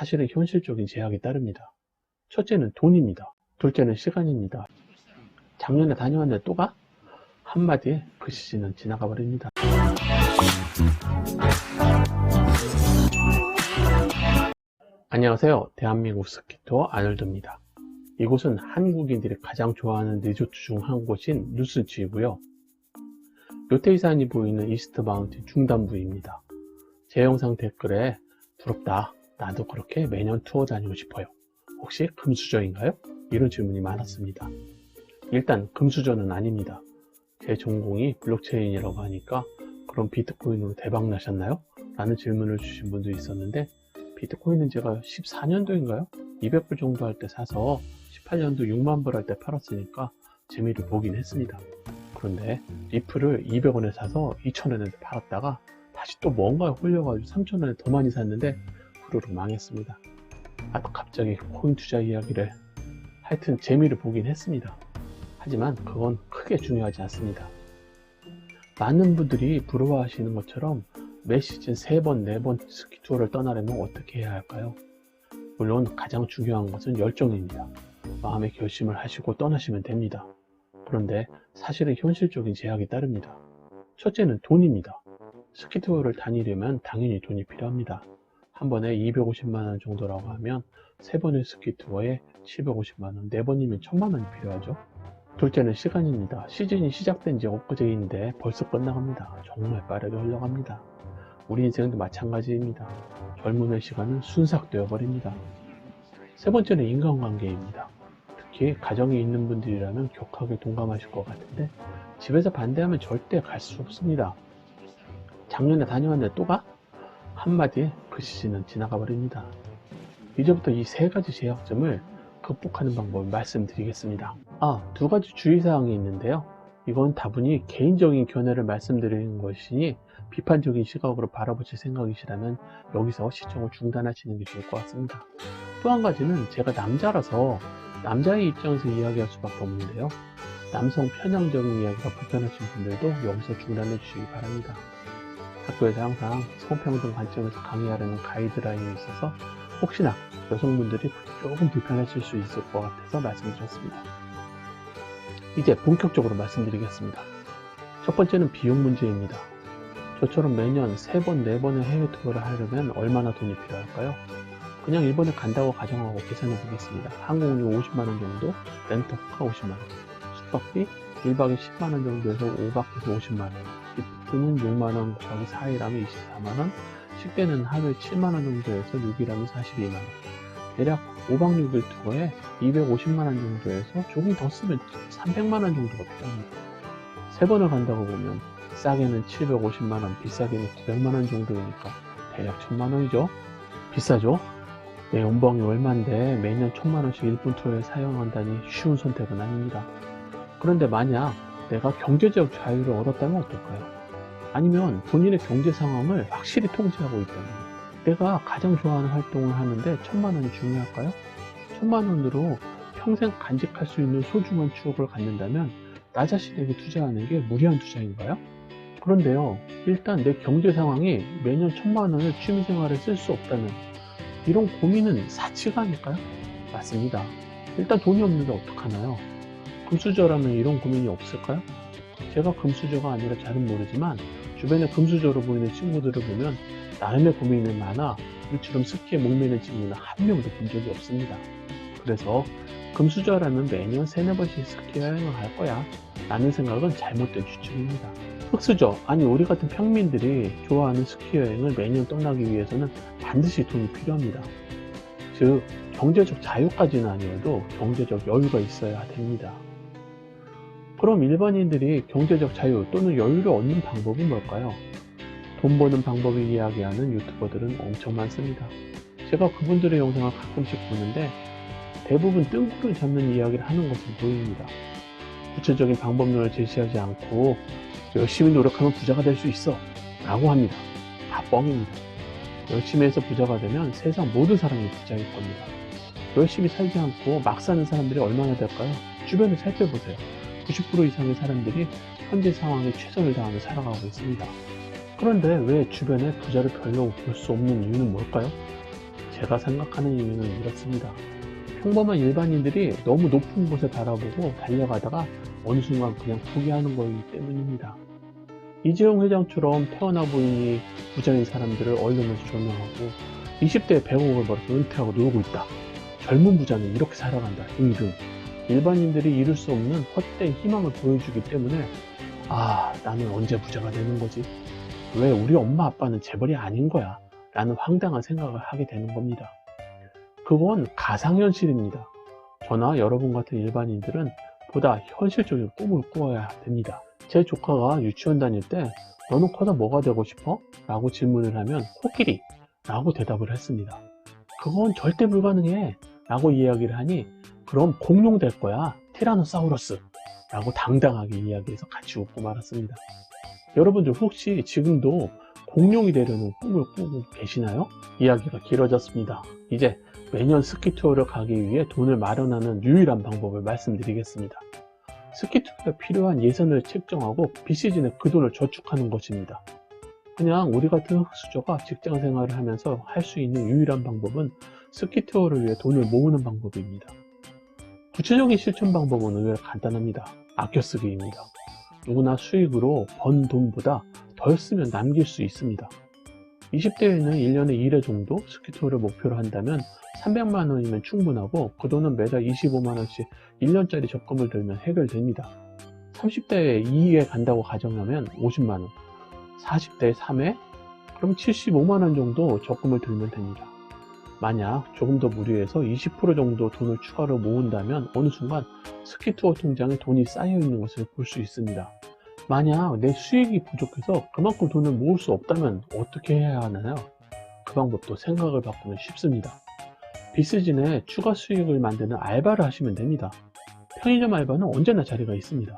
사실은 현실적인 제약이 따릅니다. 첫째는 돈입니다. 둘째는 시간입니다. 작년에 다녀왔는데 또 가? 한마디에 그 시즌은 지나가 버립니다. 안녕하세요. 대한민국 스키투어 아놀드입니다. 이곳은 한국인들이 가장 좋아하는 리조트 중 한 곳인 누스지이고요. 롯데이산이 보이는 이스트 마운틴 중단부입니다. 제 영상 댓글에 부럽다, 나도 그렇게 매년 투어 다니고 싶어요. 혹시 금수저인가요? 이런 질문이 많았습니다. 일단 금수저는 아닙니다. 제 전공이 블록체인이라고 하니까 그럼 비트코인으로 대박 나셨나요? 라는 질문을 주신 분도 있었는데, 비트코인은 제가 14년도인가요? 200불 정도 할 때 사서 18년도 6만 불 할 때 팔았으니까 재미를 보긴 했습니다. 그런데 리플을 200원에 사서 2000원에 팔았다가 다시 또 뭔가에 홀려가지고 3000원에 더 많이 샀는데 후루룩 망했습니다. 또 갑자기 코인 투자 이야기를, 하여튼 재미를 보긴 했습니다. 하지만 그건 크게 중요하지 않습니다. 많은 분들이 부러워하시는 것처럼 매 시즌 3번, 4번 스키 투어를 떠나려면 어떻게 해야 할까요? 물론 가장 중요한 것은 열정입니다. 마음의 결심을 하시고 떠나시면 됩니다. 그런데 사실은 현실적인 제약이 따릅니다. 첫째는 돈입니다. 스키 투어를 다니려면 당연히 돈이 필요합니다. 한 번에 250만원 정도라고 하면 3번의 스키 투어에 750만원, 4번이면 1000만원이 필요하죠. 둘째는 시간입니다. 시즌이 시작된 지 엊그제인데 벌써 끝나갑니다. 정말 빠르게 흘러갑니다. 우리 인생도 마찬가지입니다. 젊음의 시간은 순삭되어 버립니다. 세 번째는 인간관계입니다. 특히 가정이 있는 분들이라면 격하게 동감하실 것 같은데, 집에서 반대하면 절대 갈 수 없습니다. 작년에 다녀왔는데 또 가? 한마디에 그 시즌은 지나가 버립니다. 이제부터 이 3가지 제약점을 극복하는 방법을 말씀드리겠습니다. 두 가지 주의사항이 있는데요. 이건 다분히 개인적인 견해를 말씀드리는 것이니 비판적인 시각으로 바라보실 생각이시라면 여기서 시청을 중단하시는 게 좋을 것 같습니다. 또 한 가지는 제가 남자라서 남자의 입장에서 이야기할 수밖에 없는데요. 남성 편향적인 이야기가 불편하신 분들도 여기서 중단해 주시기 바랍니다. 학교에서 항상 성평등 관점에서 강의하려는 가이드라인이 있어서 혹시나 여성분들이 조금 불편하실 수 있을 것 같아서 말씀드렸습니다. 이제 본격적으로 말씀드리겠습니다. 첫 번째는 비용 문제입니다. 저처럼 매년 3번, 4번의 해외 투어를 하려면 얼마나 돈이 필요할까요? 그냥 일본에 간다고 가정하고 계산해 보겠습니다. 항공료 50만원 정도, 렌터카 50만원, 숙박비 1박에 10만원 정도에서 5박에서 50만원, 기프트는 6만원 곱하기 4일하면 24만원, 식대는 하루에 7만원 정도에서 6일하면 42만원, 대략 5박 6일 투어에 250만원 정도에서 조금 더 쓰면 300만원 정도가 필요합니다. 3번을 간다고 보면 싸게는 750만원, 비싸게는 900만원 정도이니까 대략 1000만원이죠. 비싸죠? 내 연봉이 얼만데 매년 1000만원씩 일본 투어에 사용한다니 쉬운 선택은 아닙니다. 그런데 만약 내가 경제적 자유를 얻었다면 어떨까요? 아니면 본인의 경제 상황을 확실히 통제하고 있다면, 내가 가장 좋아하는 활동을 하는데 1000만원이 중요할까요? 1000만원으로 평생 간직할 수 있는 소중한 추억을 갖는다면 나 자신에게 투자하는 게 무리한 투자인가요? 그런데요, 일단 내 경제 상황이 매년 1000만원을 취미생활에 쓸 수 없다면 이런 고민은 사치가 아닐까요? 맞습니다. 일단 돈이 없는데 어떡하나요? 금수저라면 이런 고민이 없을까요? 제가 금수저가 아니라 잘은 모르지만 주변에 금수저로 보이는 친구들을 보면 나름의 고민이 많아 우리처럼 스키에 목매는 친구는 한 명도 본 적이 없습니다. 그래서 금수저라면 매년 3-4번씩 스키 여행을 할 거야 라는 생각은 잘못된 추측입니다. 흑수저, 아니 우리 같은 평민들이 좋아하는 스키 여행을 매년 떠나기 위해서는 반드시 돈이 필요합니다. 즉 경제적 자유까지는 아니어도 경제적 여유가 있어야 됩니다. 그럼 일반인들이 경제적 자유 또는 여유를 얻는 방법은 뭘까요? 돈 버는 방법을 이야기하는 유튜버들은 엄청 많습니다. 제가 그분들의 영상을 가끔씩 보는데 대부분 뜬구를 잡는 이야기를 하는 것으로 보입니다. 구체적인 방법론을 제시하지 않고 열심히 노력하면 부자가 될 수 있어 라고 합니다. 다 뻥입니다. 열심히 해서 부자가 되면 세상 모든 사람이 부자일 겁니다. 열심히 살지 않고 막 사는 사람들이 얼마나 될까요? 주변을 살펴보세요. 90% 이상의 사람들이 현재 상황에 최선을 다하며 살아가고 있습니다. 그런데 왜 주변에 부자를 별로 볼 수 없는 이유는 뭘까요? 제가 생각하는 이유는 이렇습니다. 평범한 일반인들이 너무 높은 곳을 바라보고 달려가다가 어느 순간 그냥 포기하는 거이기 때문입니다. 이재용 회장처럼 태어나 보이니 부자인 사람들을 언론에서 조명하고 20대에 100억을 벌어서 은퇴하고 놀고 있다. 젊은 부자는 이렇게 살아간다. 등등. 일반인들이 이룰 수 없는 헛된 희망을 보여주기 때문에 나는 언제 부자가 되는 거지? 왜 우리 엄마 아빠는 재벌이 아닌 거야? 라는 황당한 생각을 하게 되는 겁니다. 그건 가상현실입니다. 저나 여러분 같은 일반인들은 보다 현실적인 꿈을 꾸어야 됩니다. 제 조카가 유치원 다닐 때 너는 커서 뭐가 되고 싶어? 라고 질문을 하면 코끼리 라고 대답을 했습니다. 그건 절대 불가능해 라고 이야기를 하니 그럼 공룡 될 거야 티라노사우루스 라고 당당하게 이야기해서 같이 웃고 말았습니다. 여러분들 혹시 지금도 공룡이 되려는 꿈을 꾸고 계시나요? 이야기가 길어졌습니다. 이제 매년 스키 투어를 가기 위해 돈을 마련하는 유일한 방법을 말씀드리겠습니다. 스키 투어에 필요한 예산을 책정하고 비시즌에 그 돈을 저축하는 것입니다. 그냥 우리 같은 흙수저가 직장 생활을 하면서 할 수 있는 유일한 방법은 스키 투어를 위해 돈을 모으는 방법입니다. 구체적인 실천 방법은 의외로 간단합니다. 아껴 쓰기입니다. 누구나 수익으로 번 돈보다 덜 쓰면 남길 수 있습니다. 20대에는 1년에 1회 정도 스키 투어를 목표로 한다면 300만 원이면 충분하고 그 돈은 매달 25만 원씩 1년짜리 적금을 들면 해결됩니다. 30대에 2회 간다고 가정하면 50만 원, 40대에 3회? 그럼 75만 원 정도 적금을 들면 됩니다. 만약 조금 더 무리해서 20% 정도 돈을 추가로 모은다면 어느 순간 스키 투어 통장에 돈이 쌓여 있는 것을 볼 수 있습니다. 만약 내 수익이 부족해서 그만큼 돈을 모을 수 없다면 어떻게 해야 하나요? 그 방법도 생각을 바꾸면 쉽습니다. 비시즌에 추가 수익을 만드는 알바를 하시면 됩니다. 편의점 알바는 언제나 자리가 있습니다.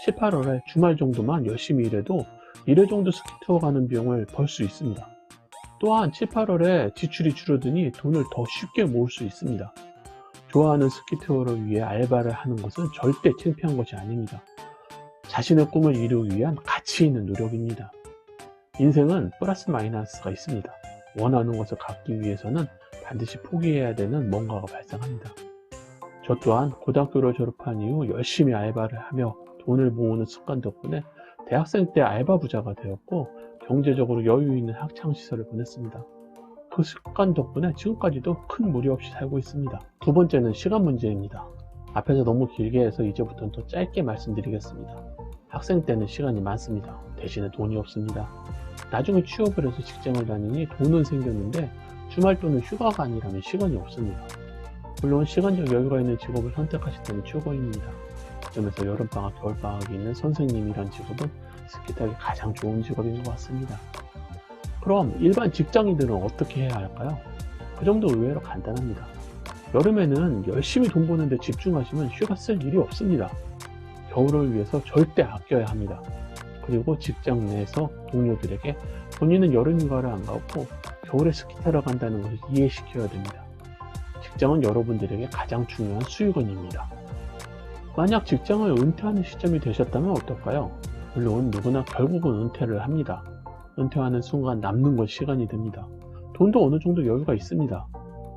7, 8월에 주말 정도만 열심히 일해도 1회 정도 스키 투어 가는 비용을 벌 수 있습니다. 또한 7, 8월에 지출이 줄어드니 돈을 더 쉽게 모을 수 있습니다. 좋아하는 스키 투어를 위해 알바를 하는 것은 절대 창피한 것이 아닙니다. 자신의 꿈을 이루기 위한 가치 있는 노력입니다. 인생은 플러스 마이너스가 있습니다. 원하는 것을 갖기 위해서는 반드시 포기해야 되는 뭔가가 발생합니다. 저 또한 고등학교를 졸업한 이후 열심히 알바를 하며 돈을 모으는 습관 덕분에 대학생 때 알바 부자가 되었고 경제적으로 여유 있는 학창시절을 보냈습니다. 그 습관 덕분에 지금까지도 큰 무리 없이 살고 있습니다. 두 번째는 시간 문제입니다. 앞에서 너무 길게 해서 이제부터는 더 짧게 말씀드리겠습니다. 학생 때는 시간이 많습니다. 대신에 돈이 없습니다. 나중에 취업을 해서 직장을 다니니 돈은 생겼는데 주말 또는 휴가가 아니라면 시간이 없습니다. 물론 시간적 여유가 있는 직업을 선택하셨다면 최고입니다. 그 점에서 여름방학, 겨울방학이 있는 선생님이란 직업은 스키 타기 가장 좋은 직업인 것 같습니다. 그럼 일반 직장인들은 어떻게 해야 할까요? 그 점도 의외로 간단합니다. 여름에는 열심히 돈 버는데 집중하시면 휴가 쓸 일이 없습니다. 겨울을 위해서 절대 아껴야 합니다. 그리고 직장 내에서 동료들에게 본인은 여름휴가를 안 가고 겨울에 스키 타러 간다는 것을 이해시켜야 됩니다. 직장은 여러분들에게 가장 중요한 수익원입니다. 만약 직장을 은퇴하는 시점이 되셨다면 어떨까요? 물론 누구나 결국은 은퇴를 합니다. 은퇴하는 순간 남는 건 시간이 됩니다. 돈도 어느 정도 여유가 있습니다.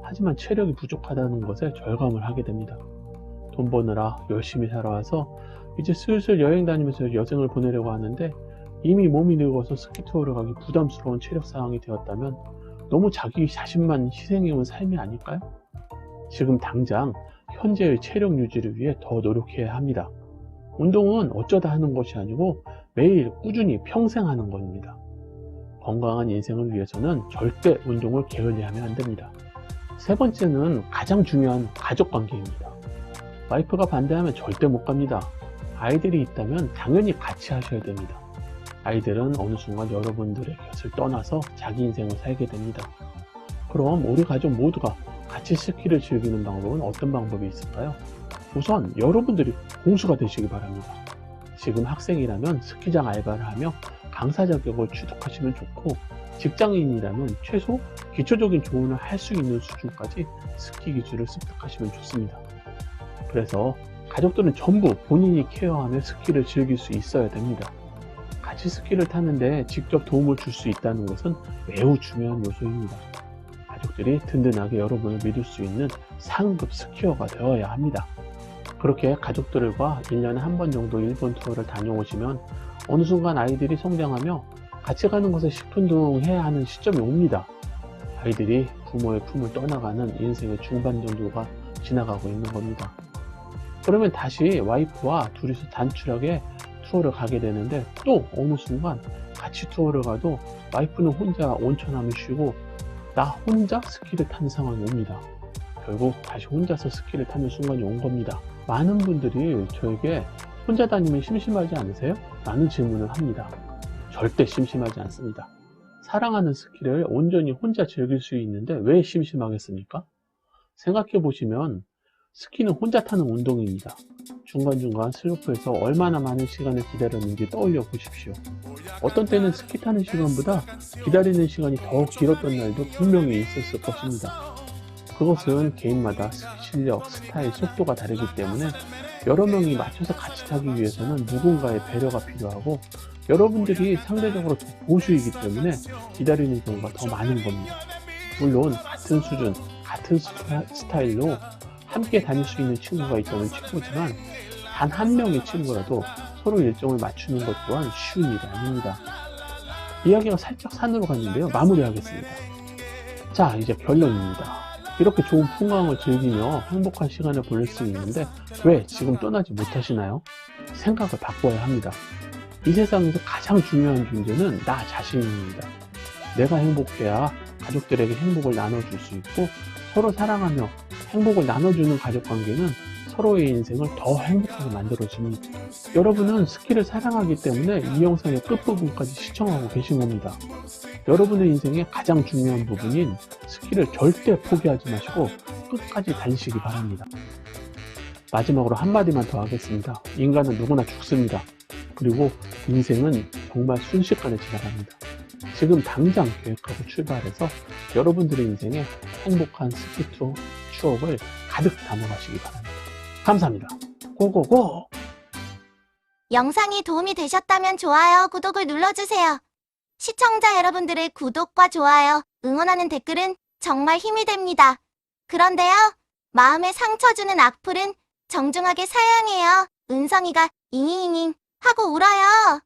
하지만 체력이 부족하다는 것에 절감을 하게 됩니다. 돈 버느라 열심히 살아와서 이제 슬슬 여행 다니면서 여생을 보내려고 하는데 이미 몸이 늙어서 스키 투어를 가기 부담스러운 체력 상황이 되었다면 너무 자기 자신만 희생해온 삶이 아닐까요? 지금 당장 현재의 체력 유지를 위해 더 노력해야 합니다. 운동은 어쩌다 하는 것이 아니고 매일 꾸준히 평생 하는 겁니다. 건강한 인생을 위해서는 절대 운동을 게을리하면 안 됩니다. 세 번째는 가장 중요한 가족 관계입니다. 와이프가 반대하면 절대 못 갑니다. 아이들이 있다면 당연히 같이 하셔야 됩니다. 아이들은 어느 순간 여러분들의 곁을 떠나서 자기 인생을 살게 됩니다. 그럼 우리 가족 모두가 같이 스키를 즐기는 방법은 어떤 방법이 있을까요? 우선 여러분들이 고수가 되시기 바랍니다. 지금 학생이라면 스키장 알바를 하며 강사 자격을 취득하시면 좋고 직장인이라면 최소 기초적인 조언을 할 수 있는 수준까지 스키 기술을 습득하시면 좋습니다. 그래서 가족들은 전부 본인이 케어하며 스키를 즐길 수 있어야 됩니다. 같이 스키를 타는데 직접 도움을 줄 수 있다는 것은 매우 중요한 요소입니다. 가족들이 든든하게 여러분을 믿을 수 있는 상급 스키어가 되어야 합니다. 그렇게 가족들과 1년에 한 번 정도 일본 투어를 다녀오시면 어느 순간 아이들이 성장하며 같이 가는 것에 시큰둥해야 하는 시점이 옵니다. 아이들이 부모의 품을 떠나가는 인생의 중반 정도가 지나가고 있는 겁니다. 그러면 다시 와이프와 둘이서 단출하게 투어를 가게 되는데, 또 어느 순간 같이 투어를 가도 와이프는 혼자 온천하며 쉬고 나 혼자 스키를 타는 상황이 옵니다. 결국 다시 혼자서 스키를 타는 순간이 온 겁니다. 많은 분들이 저에게 혼자 다니면 심심하지 않으세요? 라는 질문을 합니다. 절대 심심하지 않습니다. 사랑하는 스키를 온전히 혼자 즐길 수 있는데 왜 심심하겠습니까? 생각해 보시면 스키는 혼자 타는 운동입니다. 중간중간 슬로프에서 얼마나 많은 시간을 기다렸는지 떠올려 보십시오. 어떤 때는 스키 타는 시간보다 기다리는 시간이 더 길었던 날도 분명히 있었을 것입니다. 그것은 개인마다 스키 실력, 스타일, 속도가 다르기 때문에 여러 명이 맞춰서 같이 타기 위해서는 누군가의 배려가 필요하고, 여러분들이 상대적으로 더 보수이기 때문에 기다리는 경우가 더 많은 겁니다. 물론 같은 수준, 같은 스타일로 함께 다닐 수 있는 친구가 있다면 친구지만, 단 한 명의 친구라도 서로 일정을 맞추는 것 또한 쉬운 일이 아닙니다. 이야기가 살짝 산으로 갔는데요. 마무리하겠습니다. 자, 이제 결론입니다. 이렇게 좋은 풍광을 즐기며 행복한 시간을 보낼 수 있는데 왜 지금 떠나지 못하시나요? 생각을 바꿔야 합니다. 이 세상에서 가장 중요한 존재는 나 자신입니다. 내가 행복해야 가족들에게 행복을 나눠줄 수 있고, 서로 사랑하며 행복을 나눠주는 가족관계는 서로의 인생을 더 행복하게 만들어줍니다. 여러분은 스키를 사랑하기 때문에 이 영상의 끝부분까지 시청하고 계신 겁니다. 여러분의 인생의 가장 중요한 부분인 스키를 절대 포기하지 마시고 끝까지 달리시기 바랍니다. 마지막으로 한마디만 더 하겠습니다. 인간은 누구나 죽습니다. 그리고 인생은 정말 순식간에 지나갑니다. 지금 당장 계획하고 출발해서 여러분들의 인생에 행복한 스키 투어 추억을 가득 담아가시기 바랍니다. 감사합니다. 고고고! 영상이 도움이 되셨다면 좋아요, 구독을 눌러주세요. 시청자 여러분들의 구독과 좋아요, 응원하는 댓글은 정말 힘이 됩니다. 그런데요, 마음에 상처 주는 악플은 정중하게 사양해요. 은성이가 잉잉잉 하고 울어요.